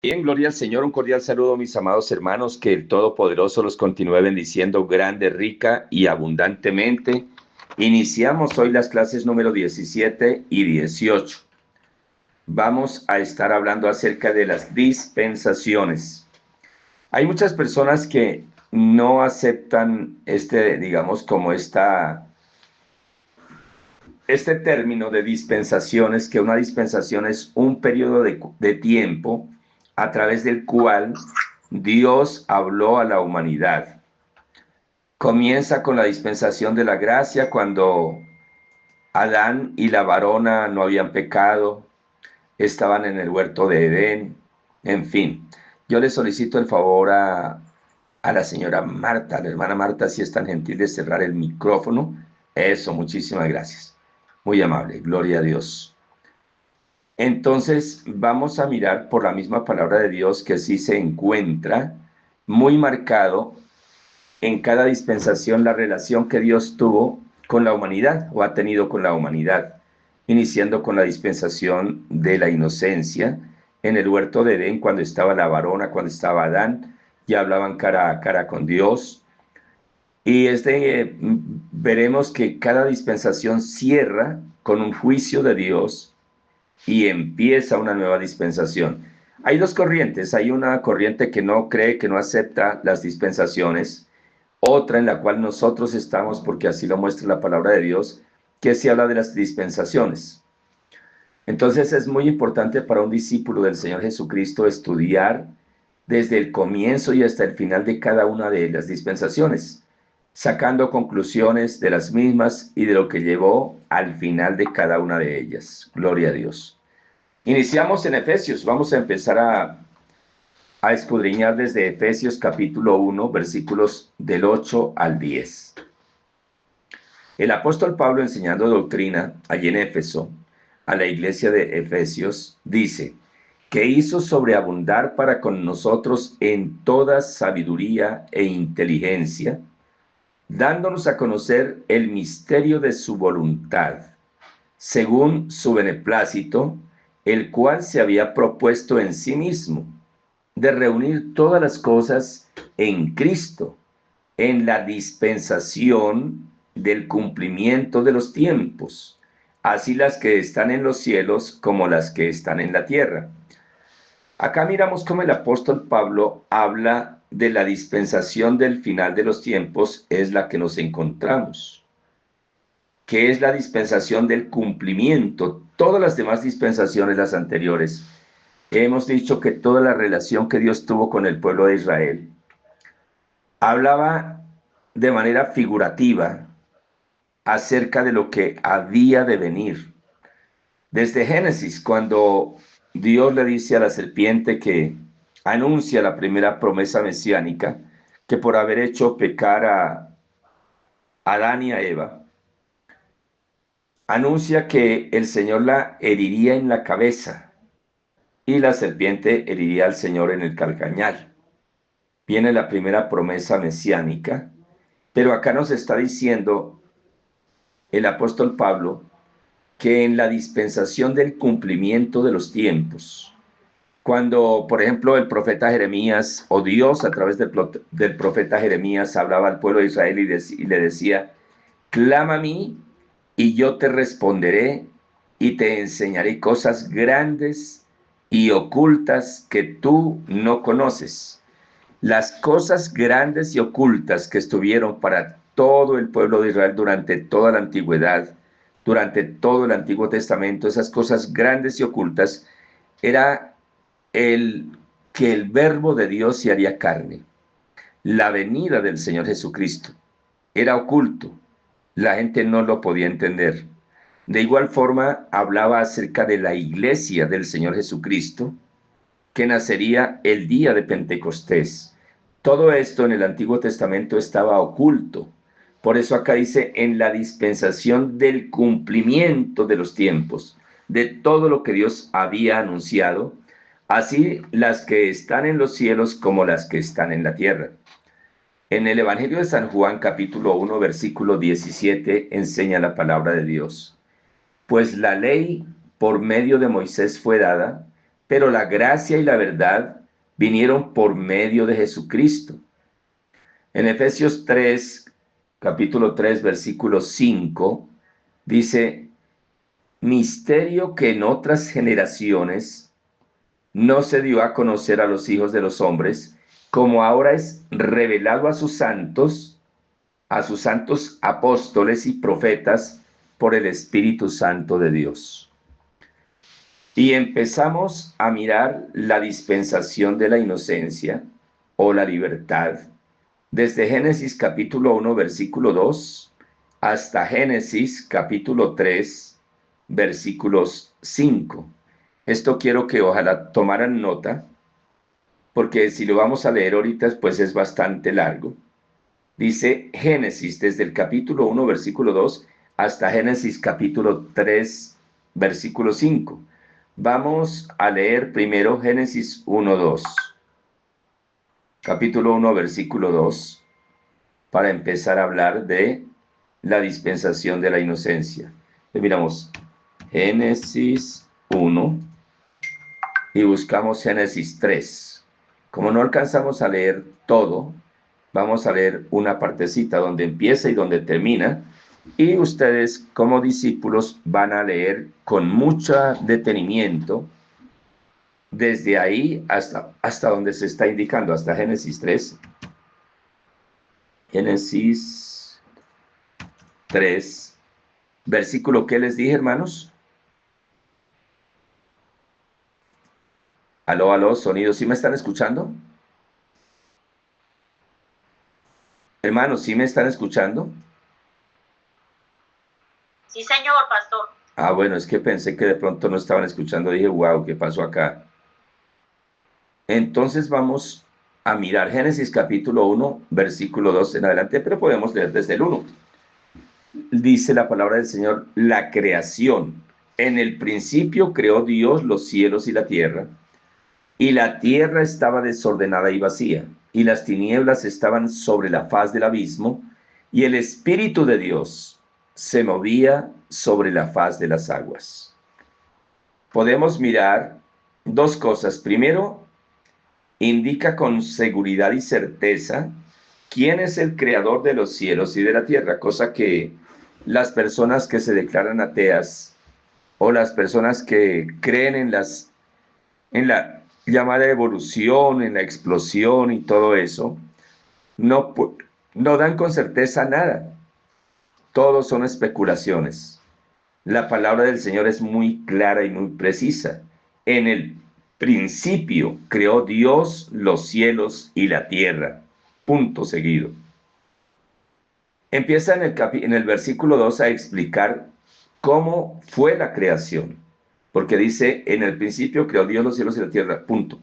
Bien, gloria al Señor, un cordial saludo, mis amados hermanos, que el Todopoderoso los continúe bendiciendo grande, rica y abundantemente. Iniciamos hoy las clases número 17 y 18. Vamos a estar hablando acerca de las dispensaciones. Hay muchas personas que no aceptan digamos, como este término de dispensaciones, que una dispensación es un periodo de tiempo a través del cual Dios habló a la humanidad. Comienza con la dispensación de la gracia cuando Adán y la varona no habían pecado, estaban en el huerto de Edén, en fin. Yo le solicito el favor a la señora Marta, a la hermana Marta, si es tan gentil de cerrar el micrófono. Eso, muchísimas gracias. Muy amable, gloria a Dios. Entonces vamos a mirar por la misma palabra de Dios que sí se encuentra muy marcado en cada dispensación la relación que Dios tuvo con la humanidad o ha tenido con la humanidad, iniciando con la dispensación de la inocencia en el huerto de Edén, cuando estaba la varona, cuando estaba Adán, ya hablaban cara a cara con Dios. Y veremos que cada dispensación cierra con un juicio de Dios y empieza una nueva dispensación. Hay dos corrientes. Hay una corriente que no cree, que no acepta las dispensaciones, otra en la cual nosotros estamos, porque así lo muestra la palabra de Dios, que se habla de las dispensaciones. Entonces es muy importante para un discípulo del Señor Jesucristo estudiar desde el comienzo y hasta el final de cada una de las dispensaciones, sacando conclusiones de las mismas y de lo que llevó al final de cada una de ellas. Gloria a Dios. Iniciamos en Efesios. Vamos a empezar a escudriñar desde Efesios capítulo 1, versículos del 8 al 10. El apóstol Pablo, enseñando doctrina allí en Éfeso, a la iglesia de Efesios, dice que hizo sobreabundar para con nosotros en toda sabiduría e inteligencia, dándonos a conocer el misterio de su voluntad, según su beneplácito, el cual se había propuesto en sí mismo, de reunir todas las cosas en Cristo, en la dispensación del cumplimiento de los tiempos, así las que están en los cielos como las que están en la tierra. Acá miramos cómo el apóstol Pablo habla de la dispensación del final de los tiempos, es la que nos encontramos, que es la dispensación del cumplimiento. Todas las demás dispensaciones, las anteriores, hemos dicho que toda la relación que Dios tuvo con el pueblo de Israel hablaba de manera figurativa acerca de lo que había de venir. Desde Génesis, cuando Dios le dice a la serpiente que anuncia la primera promesa mesiánica, que por haber hecho pecar a Adán y a Eva, anuncia que el Señor la heriría en la cabeza y la serpiente heriría al Señor en el calcañar. Viene la primera promesa mesiánica, pero acá nos está diciendo el apóstol Pablo que en la dispensación del cumplimiento de los tiempos, cuando, por ejemplo, el profeta Jeremías o Dios a través del profeta Jeremías hablaba al pueblo de Israel y le decía, clama a mí y yo te responderé y te enseñaré cosas grandes y ocultas que tú no conoces. Las cosas grandes y ocultas que estuvieron para todo el pueblo de Israel durante toda la antigüedad, durante todo el Antiguo Testamento, esas cosas grandes y ocultas, era el que el verbo de Dios se haría carne. La venida del Señor Jesucristo era oculto. La gente no lo podía entender. De igual forma, hablaba acerca de la iglesia del Señor Jesucristo, que nacería el día de Pentecostés. Todo esto en el Antiguo Testamento estaba oculto. Por eso acá dice, en la dispensación del cumplimiento de los tiempos, de todo lo que Dios había anunciado, así las que están en los cielos como las que están en la tierra. En el Evangelio de San Juan, capítulo 1, versículo 17, enseña la palabra de Dios. Pues la ley por medio de Moisés fue dada, pero la gracia y la verdad vinieron por medio de Jesucristo. En Efesios 3, capítulo 3, versículo 5, dice, misterio que en otras generaciones no se dio a conocer a los hijos de los hombres, como ahora es revelado a sus santos apóstoles y profetas por el Espíritu Santo de Dios. Y empezamos a mirar la dispensación de la inocencia o la libertad desde Génesis capítulo 1, versículo 2, hasta Génesis capítulo 3, versículos 5. Esto quiero que ojalá tomaran nota, porque si lo vamos a leer ahorita, pues es bastante largo. Dice Génesis desde el capítulo 1, versículo 2, hasta Génesis capítulo 3, versículo 5. Vamos a leer primero Génesis 1, 2. Capítulo 1, versículo 2, para empezar a hablar de la dispensación de la inocencia. Miramos Génesis 1 y buscamos Génesis 3. Como no alcanzamos a leer todo, vamos a leer una partecita donde empieza y donde termina, y ustedes como discípulos van a leer con mucho detenimiento desde ahí hasta donde se está indicando, hasta Génesis 3. Génesis 3, versículo, ¿qué les dije, hermanos? Aló, aló, sonido, ¿sí me están escuchando? Hermanos, ¿sí me están escuchando? Sí, señor, pastor. Ah, bueno, es que pensé que de pronto no estaban escuchando. Dije, wow, ¿qué pasó acá? Entonces vamos a mirar Génesis capítulo 1, versículo 2 en adelante, pero podemos leer desde el 1. Dice la palabra del Señor, la creación. En el principio creó Dios los cielos y la tierra estaba desordenada y vacía, y las tinieblas estaban sobre la faz del abismo, y el Espíritu de Dios se movía sobre la faz de las aguas. Podemos mirar dos cosas. Primero, indica con seguridad y certeza quién es el creador de los cielos y de la tierra, cosa que las personas que se declaran ateas o las personas que creen en la llamada evolución, en la explosión y todo eso, no, no dan con certeza nada. Todos son especulaciones. La palabra del Señor es muy clara y muy precisa. En el principio creó Dios los cielos y la tierra. Punto seguido. Empieza en el versículo 2 a explicar cómo fue la creación. Porque dice, en el principio creó Dios los cielos y la tierra. Punto.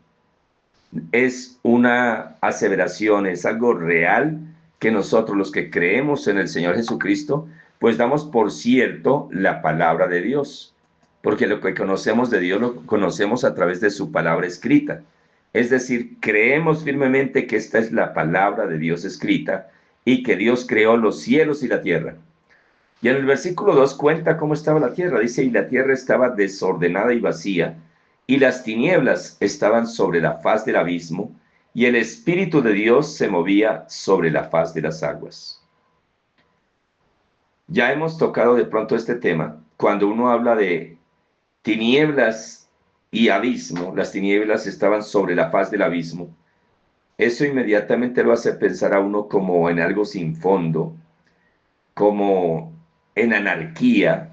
Es una aseveración, es algo real que nosotros los que creemos en el Señor Jesucristo, pues damos por cierto la palabra de Dios, porque lo que conocemos de Dios lo conocemos a través de su palabra escrita. Es decir, creemos firmemente que esta es la palabra de Dios escrita y que Dios creó los cielos y la tierra. Y en el versículo 2 cuenta cómo estaba la tierra. Dice, y la tierra estaba desordenada y vacía, y las tinieblas estaban sobre la faz del abismo, y el Espíritu de Dios se movía sobre la faz de las aguas. Ya hemos tocado de pronto este tema. Cuando uno habla de tinieblas y abismo, las tinieblas estaban sobre la faz del abismo. Eso inmediatamente lo hace pensar a uno como en algo sin fondo, como en anarquía,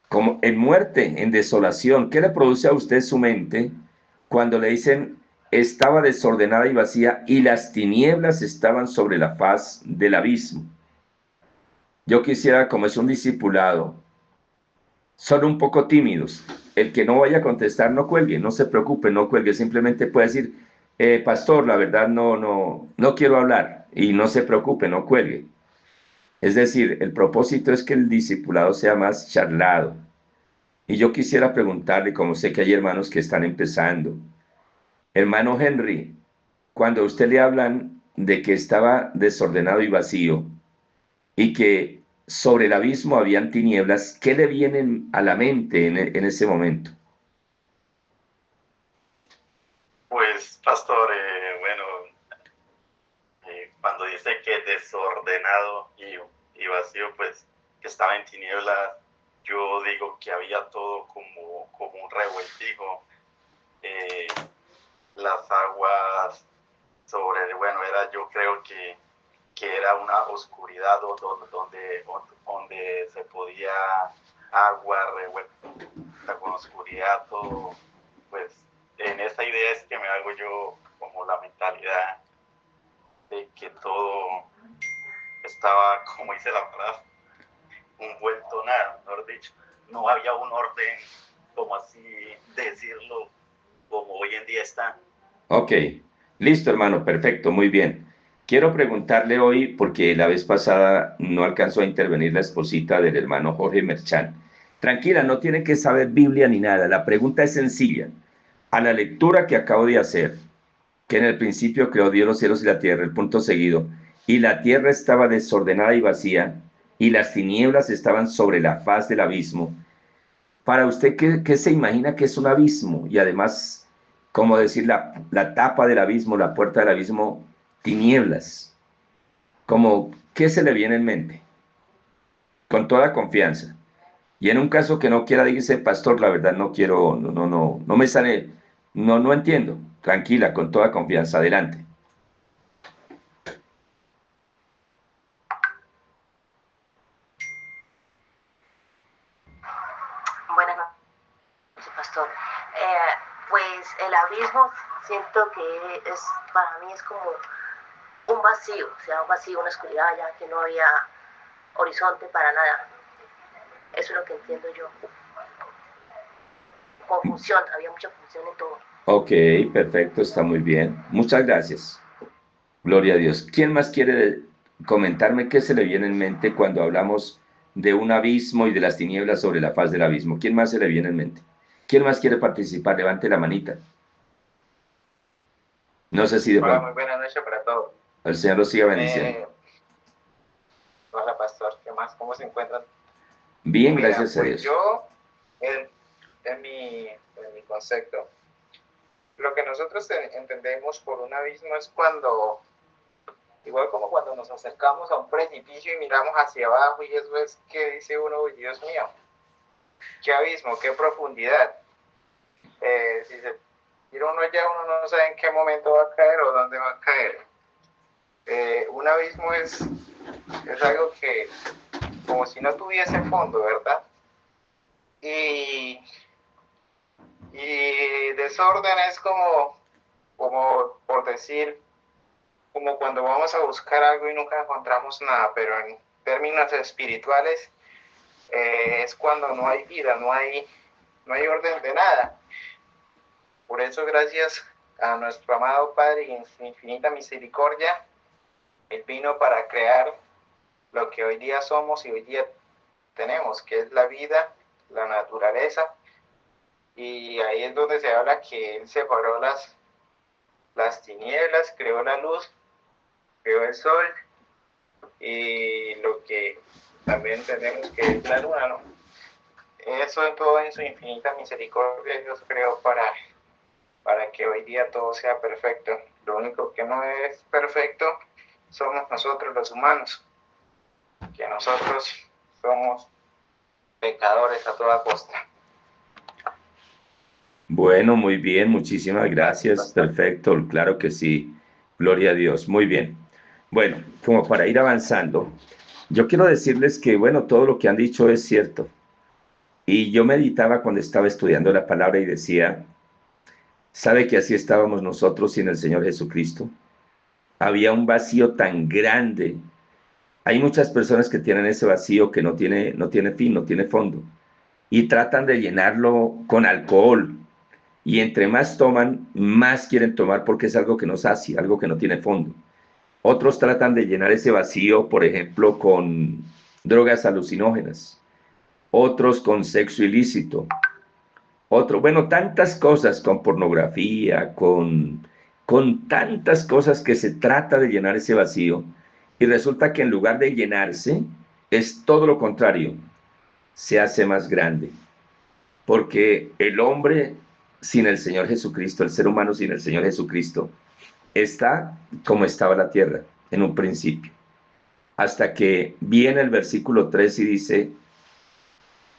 como en muerte, en desolación. ¿Qué le produce a usted su mente cuando le dicen estaba desordenada y vacía y las tinieblas estaban sobre la faz del abismo? Yo quisiera, como es un discipulado, son un poco tímidos. El que no vaya a contestar, no cuelgue, no se preocupe, no cuelgue, simplemente puede decir, pastor, la verdad no quiero hablar, y no se preocupe, no cuelgue. Es decir, el propósito es que el discipulado sea más charlado. Y yo quisiera preguntarle, como sé que hay hermanos que están empezando, hermano Henry, cuando a usted le hablan de que estaba desordenado y vacío y que sobre el abismo habían tinieblas, ¿qué le vienen a la mente en ese momento? Pues, pastor, bueno, cuando dice que desordenado y vacío, pues que estaba en tinieblas, yo digo que había todo como un revoltijo. Las aguas bueno, yo creo que era una oscuridad donde se podía agua revuelta con oscuridad, todo. Pues en esa idea es que me hago yo como la mentalidad de que todo estaba, como dice la palabra, un vuelto nada, mejor dicho. No había un orden, como así decirlo, como hoy en día está. Ok, listo, hermano, perfecto, muy bien. Quiero preguntarle hoy, porque la vez pasada no alcanzó a intervenir la esposita del hermano Jorge Merchán. Tranquila, no tiene que saber Biblia ni nada. La pregunta es sencilla. A la lectura que acabo de hacer, que en el principio creó Dios los cielos y la tierra, el punto seguido, y la tierra estaba desordenada y vacía, y las tinieblas estaban sobre la faz del abismo. Para usted, ¿qué se imagina que es un abismo? Y además, ¿cómo decir la tapa del abismo, la puerta del abismo, tinieblas? Como, ¿qué se le viene en mente? Con toda confianza. Y en un caso que no quiera, dice, pastor, la verdad no quiero, no me sale, no entiendo. Tranquila, con toda confianza, adelante. Buenas noches, pastor. Pues el abismo siento que para mí es como un vacío, o sea, un vacío, una oscuridad, ya que no había horizonte para nada. Eso es lo que entiendo yo. Confusión, había mucha confusión en todo. Ok, perfecto, está muy bien. Muchas gracias. Gloria a Dios. ¿Quién más quiere comentarme qué se le viene en mente cuando hablamos de un abismo y de las tinieblas sobre la faz del abismo? ¿Quién más se le viene en mente? ¿Quién más quiere participar? Levante la manita. No sé si de Hola, pronto muy buenas noches para todos. el Señor los siga bendiciendo. Hola, pastor, ¿qué más? ¿Cómo se encuentran? Bien, Mira, gracias a pues Dios. yo, en mi concepto, lo que nosotros entendemos por un abismo es cuando, igual como cuando nos acercamos a un precipicio y miramos hacia abajo y eso es que dice uno, uy, Dios mío, qué abismo, qué profundidad. Si se tira uno allá, uno no sabe en qué momento va a caer o dónde va a caer. Un abismo es algo que como si no tuviese fondo, ¿verdad? Y desorden es como por decir, como cuando vamos a buscar algo y nunca encontramos nada, pero en términos espirituales es cuando no hay vida, no hay orden de nada. Por eso, gracias a nuestro amado Padre y en su infinita misericordia, Él vino para crear lo que hoy día somos y hoy día tenemos, que es la vida, la naturaleza, y ahí es donde se habla que Él separó las tinieblas, creó la luz, creó el sol, y lo que también tenemos que es la luna, ¿no? Eso en todo en su infinita misericordia Dios creó para que hoy día todo sea perfecto. Lo único que no es perfecto somos nosotros los humanos, que nosotros somos pecadores a toda costa. Bueno, muy bien, muchísimas gracias. Perfecto, claro que sí. Gloria a Dios. Muy bien. Bueno, como para ir avanzando, yo quiero decirles que, bueno, todo lo que han dicho es cierto. Y yo meditaba cuando estaba estudiando la palabra y decía, ¿sabe que así estábamos nosotros sin el Señor Jesucristo? Había un vacío tan grande. Hay muchas personas que tienen ese vacío que no tiene fin, no tiene fondo. Y tratan de llenarlo con alcohol. Y entre más toman, más quieren tomar porque es algo que no sacia, algo que no tiene fondo. Otros tratan de llenar ese vacío, por ejemplo, con drogas alucinógenas. Otros con sexo ilícito. Bueno, tantas cosas con pornografía, con tantas cosas que se trata de llenar ese vacío. Y resulta que en lugar de llenarse, es todo lo contrario, se hace más grande. Porque el hombre sin el Señor Jesucristo, el ser humano sin el Señor Jesucristo, está como estaba la tierra en un principio. Hasta que viene el versículo 3 y dice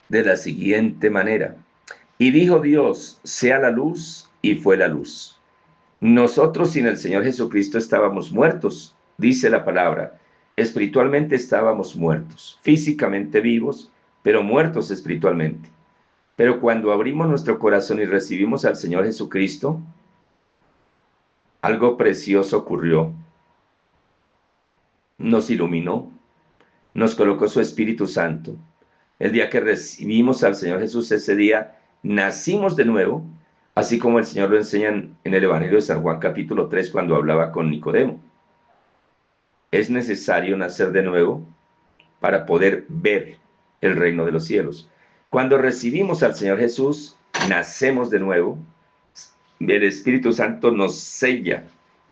de la siguiente manera: y dijo Dios, sea la luz, y fue la luz. Nosotros sin el Señor Jesucristo estábamos muertos, dice la palabra. Espiritualmente estábamos muertos, físicamente vivos, pero muertos espiritualmente. Pero cuando abrimos nuestro corazón y recibimos al Señor Jesucristo, algo precioso ocurrió. Nos iluminó, nos colocó su Espíritu Santo. El día que recibimos al Señor Jesús, ese día nacimos de nuevo, así como el Señor lo enseña en el Evangelio de San Juan capítulo 3 cuando hablaba con Nicodemo. Es necesario nacer de nuevo para poder ver el reino de los cielos. Cuando recibimos al Señor Jesús, nacemos de nuevo. El Espíritu Santo nos sella,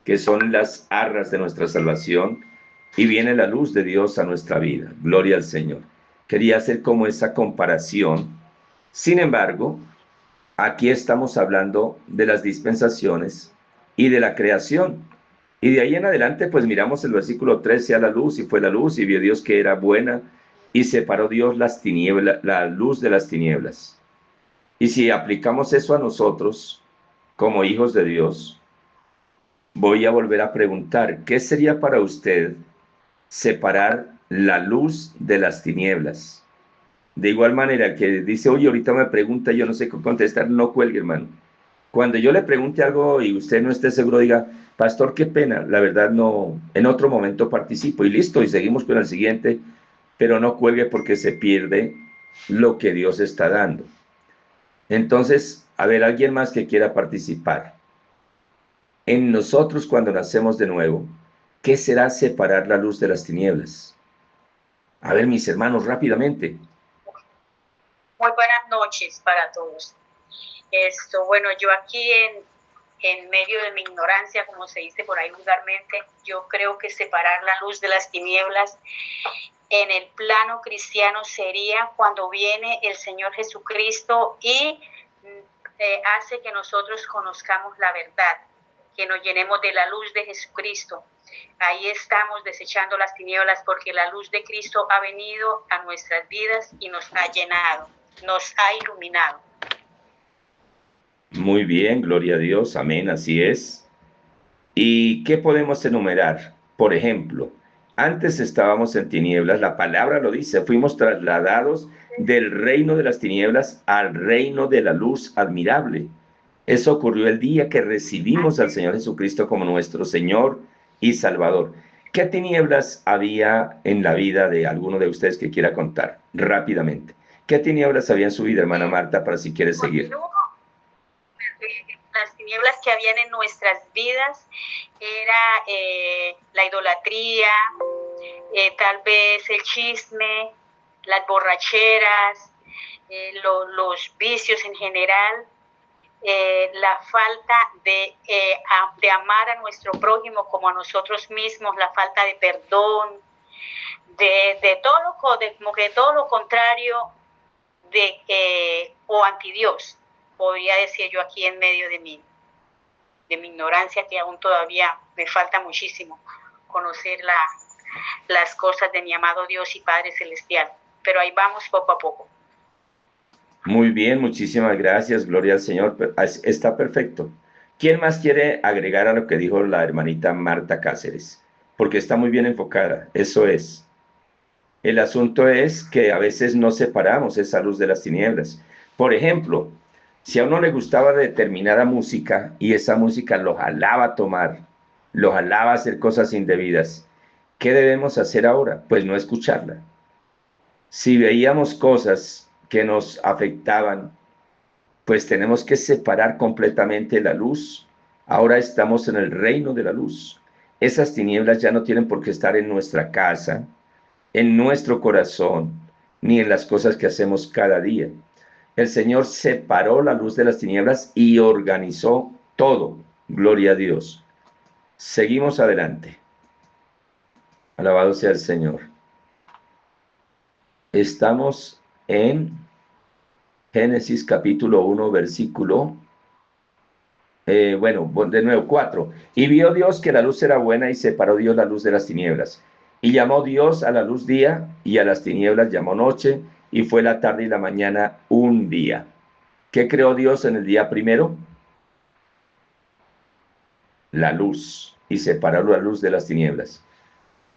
que son las arras de nuestra salvación, y viene la luz de Dios a nuestra vida. Gloria al Señor. Quería hacer como esa comparación. Sin embargo, aquí estamos hablando de las dispensaciones y de la creación. Y de ahí en adelante, pues miramos el versículo 13, a la luz, y fue la luz, y vio Dios que era buena, y separó Dios las tinieblas, la luz de las tinieblas. Y si aplicamos eso a nosotros, como hijos de Dios, voy a volver a preguntar, ¿qué sería para usted separar la luz de las tinieblas? De igual manera que dice, oye, ahorita me pregunta, yo no sé qué contestar, no cuelgue, hermano. Cuando yo le pregunte algo y usted no esté seguro, diga, pastor, qué pena, la verdad no, en otro momento participo, y listo, y seguimos con el siguiente, pero no cuelgue porque se pierde lo que Dios está dando. Entonces, a ver, alguien más que quiera participar. En nosotros, cuando nacemos de nuevo, ¿qué será separar la luz de las tinieblas? A ver, mis hermanos, rápidamente. Muy buenas noches para todos. Bueno, yo aquí en medio de mi ignorancia, como se dice por ahí vulgarmente, yo creo que separar la luz de las tinieblas en el plano cristiano sería cuando viene el Señor Jesucristo y hace que nosotros conozcamos la verdad, que nos llenemos de la luz de Jesucristo. Ahí estamos desechando las tinieblas porque la luz de Cristo ha venido a nuestras vidas y nos ha llenado, nos ha iluminado. Muy bien, gloria a Dios, amén, así es. ¿Y qué podemos enumerar? Por ejemplo, antes estábamos en tinieblas, la palabra lo dice, fuimos trasladados del reino de las tinieblas al reino de la luz admirable. Eso ocurrió el día que recibimos al Señor Jesucristo como nuestro Señor y Salvador. ¿Qué tinieblas había en la vida de alguno de ustedes que quiera contar rápidamente? ¿Qué tinieblas había en su vida, hermana Marta, para si quiere seguir? Las tinieblas que habían en nuestras vidas era la idolatría, tal vez el chisme, las borracheras, los vicios en general, la falta de amar a nuestro prójimo como a nosotros mismos, la falta de perdón, de todo lo contrario o anti Dios, podría decir yo aquí en medio de mi ignorancia, que aún todavía me falta muchísimo conocer las cosas de mi amado Dios y Padre Celestial, pero ahí vamos poco a poco. Muy bien, muchísimas gracias, gloria al Señor, está perfecto. ¿Quién más quiere agregar a lo que dijo la hermanita Marta Cáceres? Porque está muy bien enfocada, eso es. El asunto es que a veces no separamos esa luz de las tinieblas. Por ejemplo, si a uno le gustaba determinada música y esa música lo jalaba a tomar, lo jalaba a hacer cosas indebidas, ¿qué debemos hacer ahora? Pues no escucharla. Si veíamos cosas que nos afectaban, pues tenemos que separar completamente la luz. Ahora estamos en el reino de la luz. Esas tinieblas ya no tienen por qué estar en nuestra casa, en nuestro corazón, ni en las cosas que hacemos cada día. El Señor separó la luz de las tinieblas y organizó todo. Gloria a Dios. Seguimos adelante. Alabado sea el Señor. Estamos en Génesis capítulo 1, versículo De nuevo, 4. Y vio Dios que la luz era buena y separó Dios la luz de las tinieblas. Y llamó Dios a la luz día y a las tinieblas llamó noche, y fue la tarde y la mañana un día. ¿Qué creó Dios en el día primero? La luz, y separó la luz de las tinieblas.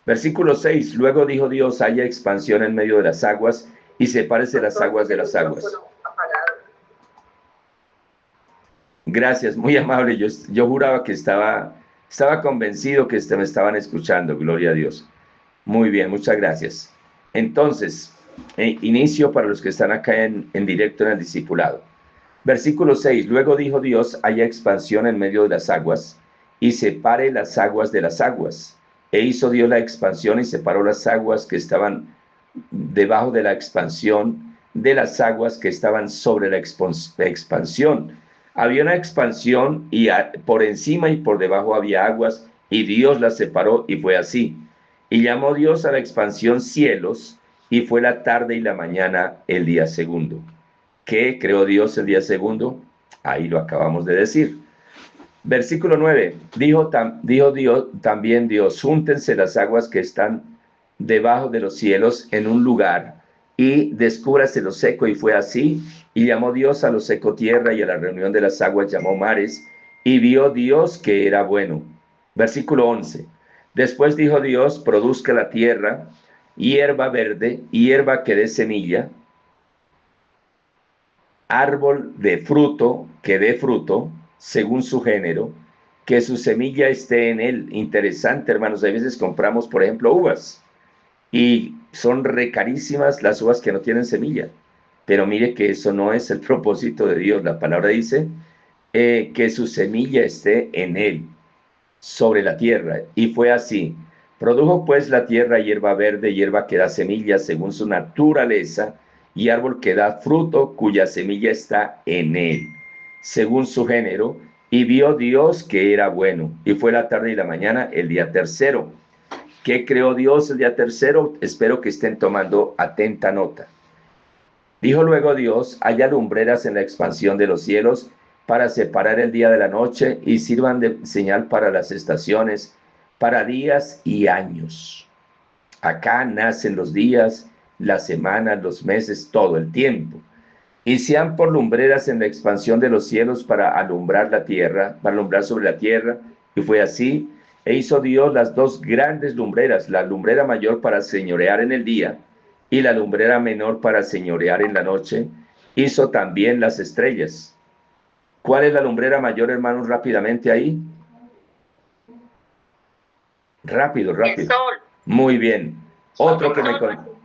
Versículo 6. Luego dijo Dios: haya expansión en medio de las aguas, y sepárese las aguas de las aguas. Gracias, muy amable. Yo juraba que estaba convencido que me estaban escuchando. Gloria a Dios. Muy bien, muchas gracias. Entonces, inicio para los que están acá en directo en el discipulado. Versículo 6. Luego dijo Dios: haya expansión en medio de las aguas, y separe las aguas de las aguas. E hizo Dios la expansión y separó las aguas que estaban debajo de la expansión de las aguas que estaban sobre la expansión. Había una expansión y por encima y por debajo había aguas, y Dios las separó, y fue así. Y llamó Dios a la expansión cielos, y fue la tarde y la mañana el día segundo. ¿Qué creó Dios el día segundo? Ahí lo acabamos de decir. Versículo 9. Dijo Dios, también Dios: júntense las aguas que están debajo de los cielos en un lugar, y descúbrase lo seco, y fue así. Y llamó Dios a lo seco tierra, y a la reunión de las aguas llamó mares, y vio Dios que era bueno. Versículo 11. Después dijo Dios: produzca la tierra hierba verde, hierba que dé semilla, árbol de fruto que dé fruto según su género, que su semilla esté en él. Interesante, hermanos. A veces compramos, por ejemplo, uvas, y son recarísimas las uvas que no tienen semilla. Pero mire que eso no es el propósito de Dios. La palabra dice que su semilla esté en él, sobre la tierra. Y fue así. Produjo pues la tierra hierba verde, hierba que da semilla según su naturaleza, y árbol que da fruto cuya semilla está en él, según su género. Y vio Dios que era bueno. Y fue la tarde y la mañana el día tercero. ¿Qué creó Dios el día tercero? Espero que estén tomando atenta nota. Dijo luego Dios: haya lumbreras en la expansión de los cielos para separar el día de la noche, y sirvan de señal para las estaciones, para días y años. Acá nacen los días, las semanas, los meses, todo el tiempo. Y sean por lumbreras en la expansión de los cielos para alumbrar la tierra, para alumbrar sobre la tierra. Y fue así. E hizo Dios las dos grandes lumbreras, la lumbrera mayor para señorear en el día, y la lumbrera menor para señorear en la noche. Hizo también las estrellas. ¿Cuál es la lumbrera mayor, hermanos? Rápidamente ahí. Rápido. El sol. Muy bien. Otro que me contó.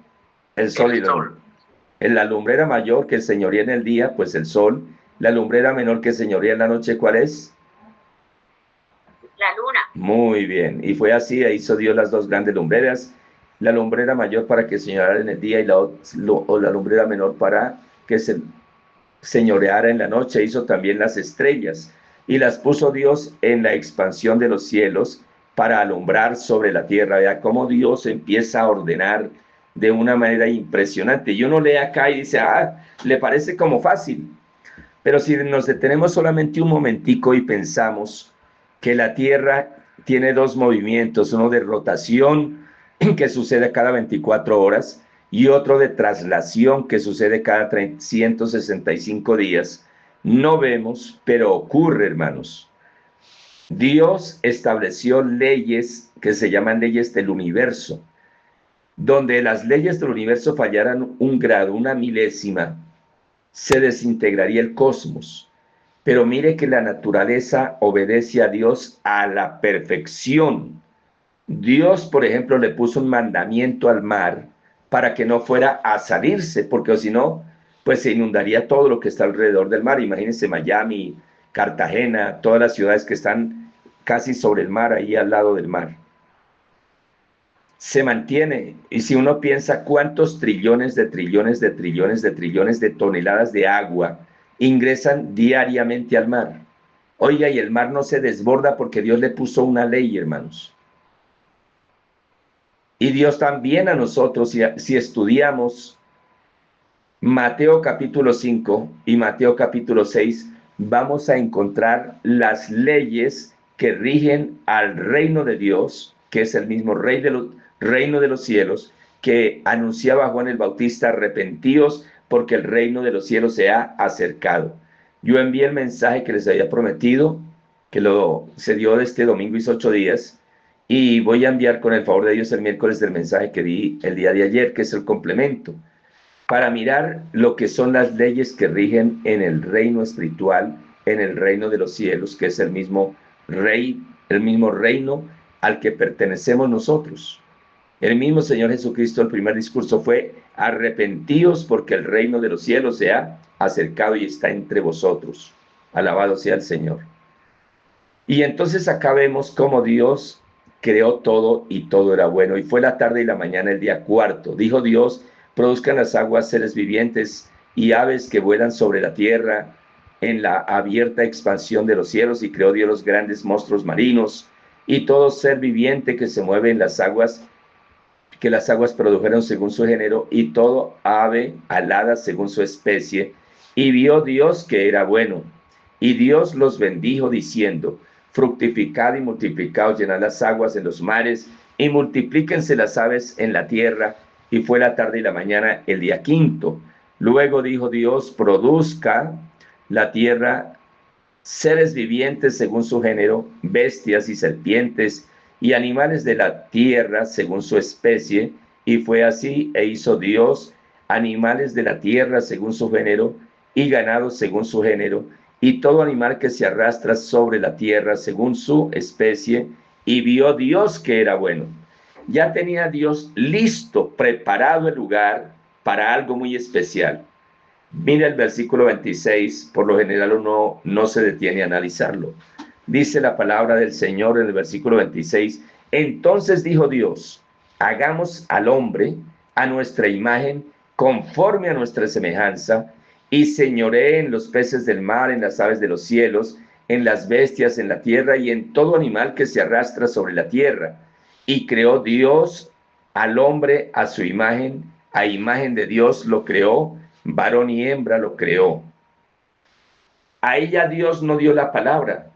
El sol y la luna. En la lumbrera mayor que señorea en el día, pues el sol. La lumbrera menor que señorea en la noche, ¿cuál es? La luna. Muy bien. Y fue así, hizo Dios las dos grandes lumbreras, la lumbrera mayor para que señoreara en el día, y la lumbrera menor para que señoreara en la noche. Hizo también las estrellas, y las puso Dios en la expansión de los cielos para alumbrar sobre la tierra. Vea cómo Dios empieza a ordenar de una manera impresionante. Y uno lee acá y dice: le parece como fácil. Pero si nos detenemos solamente un momentico y pensamos que la Tierra tiene dos movimientos, uno de rotación que sucede cada 24 horas y otro de traslación que sucede cada 365 días, no vemos, pero ocurre, hermanos. Dios estableció leyes que se llaman leyes del universo. Donde las leyes del universo fallaran un grado, una milésima, se desintegraría el cosmos. Pero mire que la naturaleza obedece a Dios a la perfección. Dios, por ejemplo, le puso un mandamiento al mar para que no fuera a salirse, porque si no, pues se inundaría todo lo que está alrededor del mar. Imagínense Miami, Cartagena, todas las ciudades que están casi sobre el mar, ahí al lado del mar. Se mantiene. Y si uno piensa cuántos trillones de trillones de trillones de trillones de toneladas de agua ingresan diariamente al mar. Oiga, y el mar no se desborda porque Dios le puso una ley, hermanos. Y Dios también a nosotros, si estudiamos Mateo capítulo 5 y Mateo capítulo 6, vamos a encontrar las leyes que rigen al reino de Dios, que es el mismo reino de los cielos, que anunciaba Juan el Bautista: arrepentíos porque el reino de los cielos se ha acercado. Yo envié el mensaje que les había prometido, que se dio de este domingo, hizo 8 días, y voy a enviar con el favor de Dios el miércoles del mensaje que di el día de ayer, que es el complemento, para mirar lo que son las leyes que rigen en el reino espiritual, en el reino de los cielos, que es el mismo reino al que pertenecemos nosotros. El mismo Señor Jesucristo, el primer discurso fue: arrepentíos porque el reino de los cielos se ha acercado y está entre vosotros. Alabado sea el Señor. Y entonces acá vemos cómo Dios creó todo y todo era bueno. Y fue la tarde y la mañana el día cuarto. Dijo Dios: produzcan las aguas seres vivientes y aves que vuelan sobre la tierra en la abierta expansión de los cielos. Y creó Dios los grandes monstruos marinos y todo ser viviente que se mueve en las aguas, que las aguas produjeron según su género, y todo ave alada según su especie. Y vio Dios que era bueno. Y Dios los bendijo diciendo: fructificad y multiplicaos, llenad las aguas en los mares, y multiplíquense las aves en la tierra. Y fue la tarde y la mañana el día quinto. Luego dijo Dios: produzca la tierra seres vivientes según su género, bestias y serpientes, y animales de la tierra según su especie. Y fue así, e hizo Dios animales de la tierra según su género, y ganado según su género, y todo animal que se arrastra sobre la tierra según su especie. Y vio Dios que era bueno. Ya tenía Dios listo, preparado el lugar para algo muy especial. Mira el versículo 26, por lo general uno no se detiene a analizarlo. Dice la palabra del Señor en el versículo 26: entonces dijo Dios: hagamos al hombre a nuestra imagen, conforme a nuestra semejanza, y señoree en los peces del mar, en las aves de los cielos, en las bestias, en la tierra, y en todo animal que se arrastra sobre la tierra. Y creó Dios al hombre a su imagen, a imagen de Dios lo creó, varón y hembra lo creó. Ahí ya Dios no dio la palabra.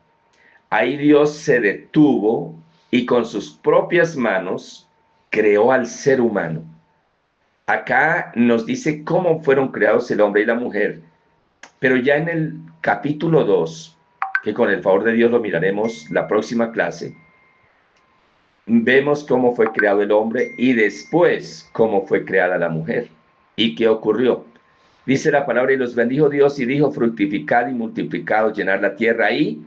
Ahí Dios se detuvo y con sus propias manos creó al ser humano. Acá nos dice cómo fueron creados el hombre y la mujer, pero ya en el capítulo 2, que con el favor de Dios lo miraremos la próxima clase, vemos cómo fue creado el hombre y después cómo fue creada la mujer. ¿Y qué ocurrió? Dice la palabra: y los bendijo Dios y dijo: fructificad y multiplicaos, llenar la tierra y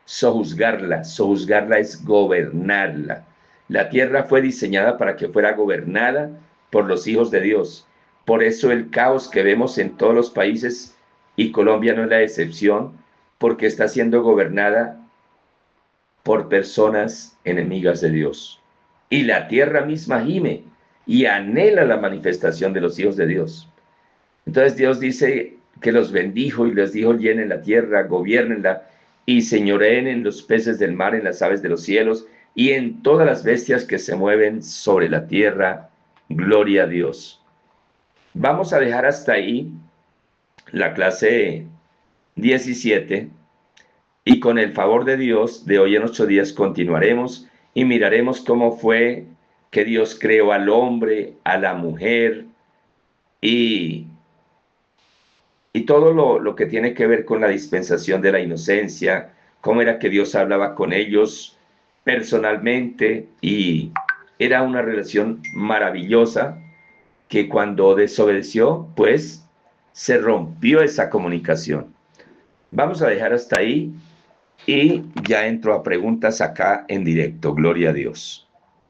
sojuzgarla. Sojuzgarla es gobernarla. La tierra fue diseñada para que fuera gobernada por los hijos de Dios. Por eso el caos que vemos en todos los países, y Colombia no es la excepción, porque está siendo gobernada por personas enemigas de Dios. Y la tierra misma gime y anhela la manifestación de los hijos de Dios. Entonces Dios dice que los bendijo y les dijo: llenen la tierra, gobiernenla y señoreen en los peces del mar, en las aves de los cielos y en todas las bestias que se mueven sobre la tierra. Gloria a Dios. Vamos a dejar hasta ahí la clase 17 y con el favor de Dios, de hoy en 8 días continuaremos y miraremos cómo fue que Dios creó al hombre, a la mujer y todo lo que tiene que ver con la dispensación de la inocencia, cómo era que Dios hablaba con ellos personalmente, y era una relación maravillosa que cuando desobedeció, pues se rompió esa comunicación. Vamos a dejar hasta ahí y ya entro a preguntas acá en directo. Gloria a Dios.